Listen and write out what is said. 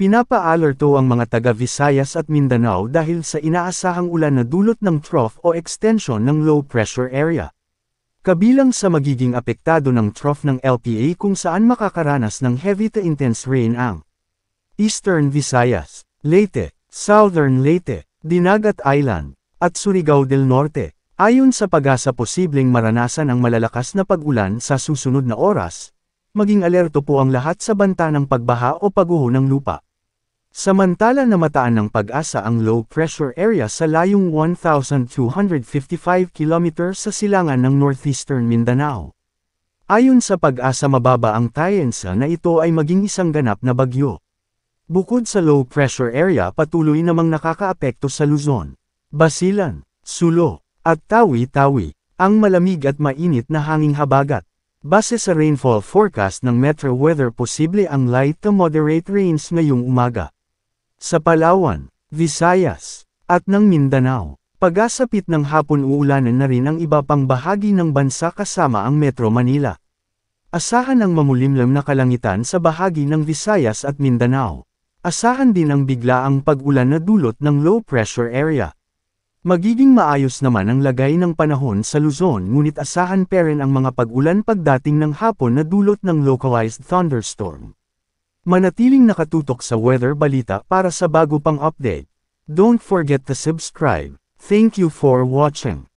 Pinapa-alerto ang mga taga Visayas at Mindanao dahil sa inaasahang ulan na dulot ng trough o extension ng low pressure area. Kabilang sa magiging apektado ng trough ng LPA kung saan makakaranas ng heavy to intense rain ang Eastern Visayas, Leyte, Southern Leyte, Dinagat Island, at Surigao del Norte. Ayon sa PAGASA, posibleng maranasan ang malalakas na pag-ulan sa susunod na oras. Maging alerto po ang lahat sa banta ng pagbaha o pagguho ng lupa. Samantala namataan ng PAGASA ang low pressure area sa layong 1,255 km sa silangan ng northeastern Mindanao. Ayon sa PAGASA, mababa ang tsansa na ito ay maging isang ganap na bagyo. Bukod sa low pressure area, patuloy namang nakakaapekto sa Luzon, Basilan, Sulo, at Tawi-Tawi, ang malamig at mainit na hanging habagat. Base sa rainfall forecast ng Metro Weather, posible ang light to moderate rains ngayong umaga sa Palawan, Visayas, at ng Mindanao. Pag-asapit ng hapon, uulanan na rin ang iba pang bahagi ng bansa kasama ang Metro Manila. Asahan ang mamulimlim na kalangitan sa bahagi ng Visayas at Mindanao. Asahan din ang biglaang pag-ulan na dulot ng low pressure area. Magiging maayos naman ang lagay ng panahon sa Luzon, ngunit asahan pa rin ang mga pag-ulan pagdating ng hapon na dulot ng localized thunderstorm. Manatiling nakatutok sa Weather Balita para sa bago pang update. Don't forget to subscribe. Thank you for watching.